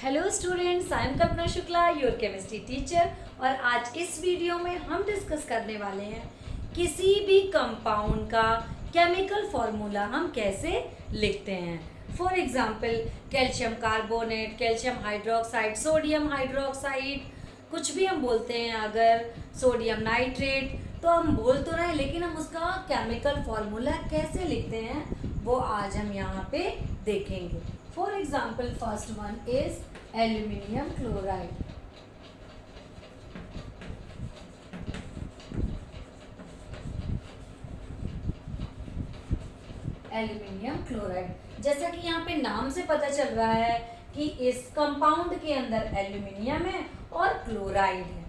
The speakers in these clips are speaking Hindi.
Hello students, I am Kalpana Shukla, your chemistry teacher. और आज इस वीडियो में हम डिस्कस करने वाले हैं किसी भी कंपाउंड का केमिकल फॉर्मूला हम कैसे लिखते हैं। For example calcium carbonate, calcium hydroxide, sodium hydroxide, कुछ भी हम बोलते हैं। अगर सोडियम नाइट्रेट तो हम बोल तो रहे हैं, लेकिन हम उसका केमिकल फॉर्मूला कैसे लिखते हैं वो आज हम यहाँ पे देखेंगे। For example first one is aluminium chloride. Aluminium chloride, जैसा कि यहाँ पे नाम से पता चल रहा है कि इस कंपाउंड के अंदर एल्यूमिनियम है और क्लोराइड है।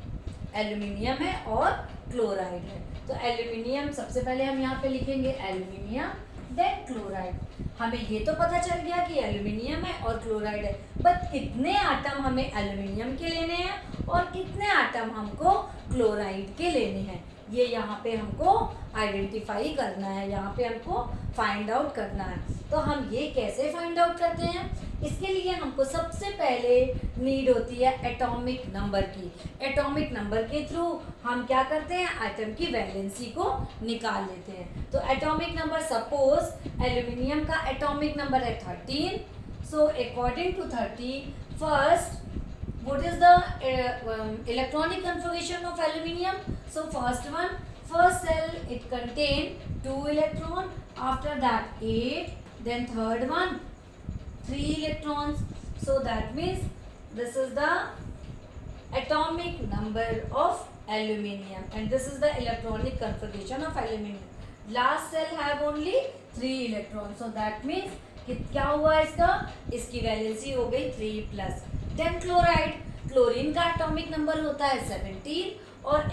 एल्यूमिनियम है और क्लोराइड है, तो एल्यूमिनियम सबसे पहले हम यहाँ पे लिखेंगे एल्यूमिनियम देन क्लोराइड। हमें ये तो पता चल गया कि एल्यूमिनियम है और क्लोराइड है, बट कितने आटम हमें एल्यूमिनियम के लेने हैं और कितने आटम हमको क्लोराइड के लेने हैं, ये यहाँ पे हमको आइडेंटिफाई करना है, यहाँ पे हमको फाइंड आउट करना है। तो हम ये कैसे फाइंड आउट करते हैं, इसके लिए हमको सबसे पहले नीड होती है एटॉमिक नंबर की। एटॉमिक नंबर के थ्रू हम क्या करते हैं, एटम की वैलेंसी को निकाल लेते हैं। तो एटॉमिक नंबर, सपोज एल्यूमिनियम का एटॉमिक नंबर है 13, so according to 30 first what is the electronic configuration of aluminium? So first one, first cell it contain 2 electron, after that 8, then third one 3 electrons. So that means this is the atomic number of aluminium and this is the electronic configuration of aluminium. Last cell have only 3 electrons, so that means क्या हुआ इसकी वैलेंसी हो गई 3+। देन क्लोराइड, क्लोरीन का एटॉमिक नंबर होता है 17 और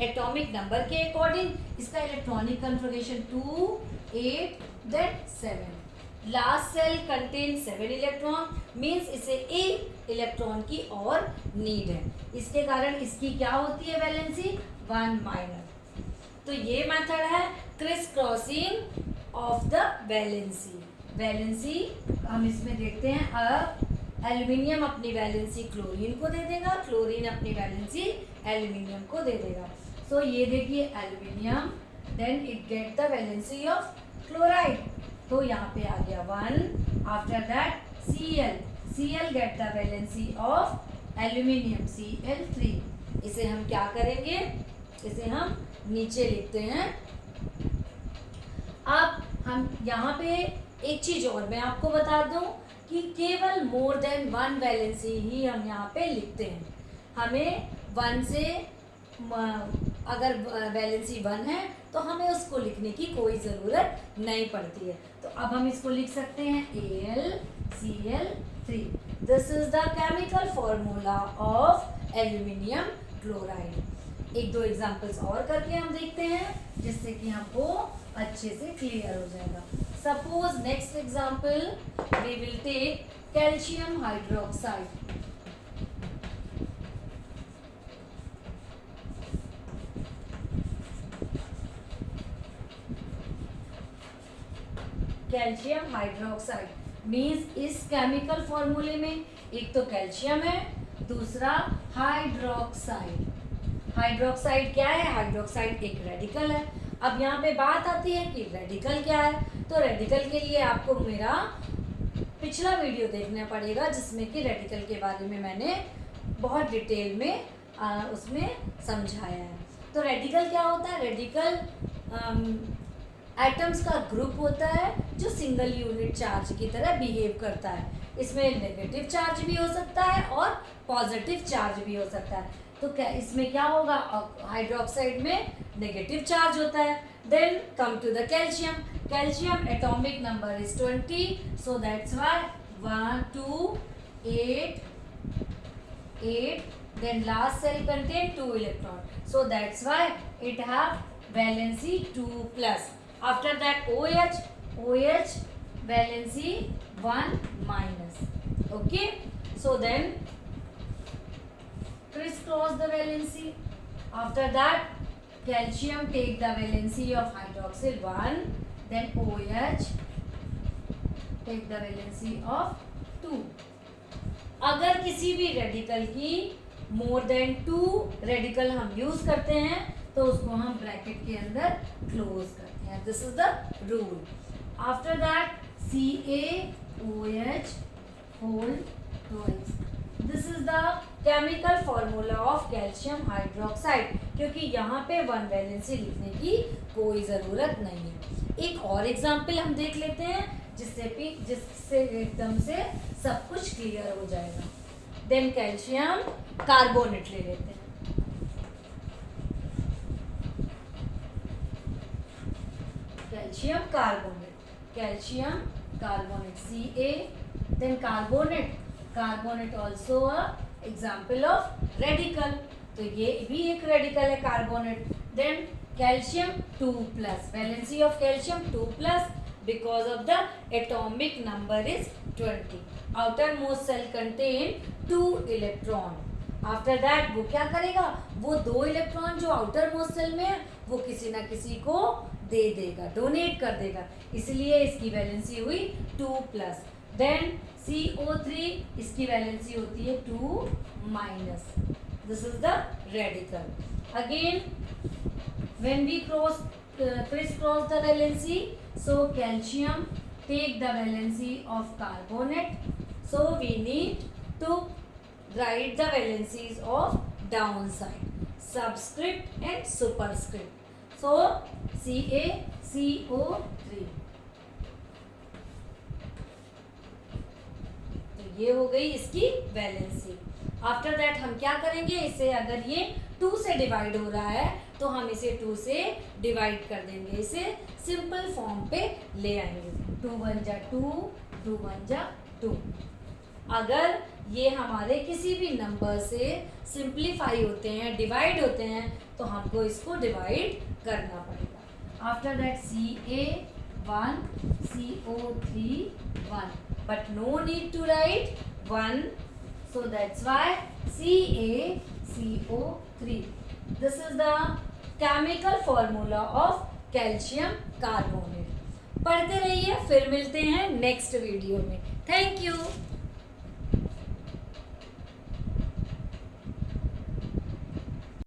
एटॉमिक नंबर के अकॉर्डिंग इसका electronic configuration 2, 8 then 7। Last shell contain 7 electron, means इसे एक इलेक्ट्रॉन की और नीड है, इसके कारण इसकी क्या होती है वैलेंसी 1-। तो ये मेथड है criss crossing of the valency. Valency हम इसमें देखते हैं, अब एल्यूमिनियम अपनी वैलेंसी क्लोरीन को दे देगा, क्लोरीन अपनी वैलेंसी एल्यूमिनियम को दे देगा। सो ये देखिए aluminium, then it get the valency of chloride, तो यहाँ पे आ गया 1। After that Cl get the valency of aluminium Cl3। इसे हम क्या करेंगे, इसे हम नीचे लिखते हैं। अब हम यहाँ पे एक चीज और मैं आपको बता दूं कि केवल मोर देन 1 वैलेंसी ही हम यहाँ पे लिखते हैं। हमें 1 से अगर वैलेंसी 1 है तो हमें उसको लिखने की कोई ज़रूरत नहीं पड़ती है। तो अब हम इसको लिख सकते हैं AlCl3। This is the chemical formula of aluminium chloride. एक दो एग्जांपल्स और करके हम देखते हैं जिससे कि हमको अच्छे से क्लियर हो जाएगा। Suppose next example we will take calcium hydroxide. Calcium hydroxide means इस केमिकल फॉर्मूले में एक तो कैल्शियम है, दूसरा हाइड्रोक्साइड। हाइड्रोक्साइड क्या है, हाइड्रोक्साइड एक रेडिकल है। अब यहाँ पे बात आती है कि रेडिकल क्या है, तो रेडिकल के लिए आपको मेरा पिछला वीडियो देखना पड़ेगा जिसमें कि रेडिकल के बारे में मैंने बहुत डिटेल में उसमें समझाया है। तो रेडिकल क्या होता है, रेडिकल एटम्स का ग्रुप होता है जो सिंगल यूनिट चार्ज की तरह बिहेव करता है। इसमें नेगेटिव चार्ज भी हो सकता है और पॉजिटिव चार्ज भी हो सकता है। तो क्या इसमें क्या होगा, हाइड्रोक्साइड में नेगेटिव चार्ज होता है। Then come to the calcium, calcium atomic number is 20, so that's why 1, 2, 8, 8, then last cell contain 2 electron, so that's why it have valency 2+। after that OH valency 1-। okay, so then crisscross the valency। after that calcium take the valency of hydroxyl 1, then OH take the valency of 2। अगर किसी भी रेडिकल की मोर देन 2 रेडिकल हम यूज करते हैं तो उसको हम ब्रैकेट के अंदर क्लोज करते हैं. This is the rule. After that CaOH whole twice. This is the chemical formula of calcium hydroxide. क्योंकि यहाँ पे वन वैलेंसी लिखने की कोई ज़रूरत नहीं है. एक और एग्जाम्पल हम देख लेते हैं जिससे एकदम से सब कुछ क्लियर हो जाएगा. देन कैल्शियम कार्बोनेट ले लेते हैं. Calcium carbonate Ca. Then carbonate also a example of radical. तो ये भी एक रेडिकल है carbonate. Then calcium 2+, valency of calcium 2+ because of the atomic number is 20. outermost cell contain 2 electron. After that वो क्या करेगा, वो 2 इलेक्ट्रॉन जो आउटर मोस्ट सेल में है वो किसी ना किसी को दे देगा, डोनेट कर देगा. इसलिए इसकी वैलेंसी हुई 2+. देन CO3 इसकी वैलेंसी होती है 2-. This is the radical. Again when we crisscross the valency, so calcium take the valency of carbonate, so we need to write the valencies of downside, subscript and superscript. So CaCO3. तो ये हो गई इसकी वैलेंसी. आफ्टर दैट हम क्या करेंगे, इसे अगर ये 2 से डिवाइड हो रहा है तो हम इसे 2 से डिवाइड कर देंगे, इसे सिंपल फॉर्म पे ले आएंगे. 2 1 जा 2, 2 1 जा 2. अगर ये हमारे किसी भी नंबर से सिंप्लीफाई होते हैं, डिवाइड होते हैं, तो हमको इसको डिवाइड करना पड़ेगा. After that Ca1 CO3 1, but no need to write 1, so that's why CaCO3. This is the chemical formula of calcium carbonate. पढ़ते रहिए, फिर मिलते हैं नेक्स्ट वीडियो में. Thank you.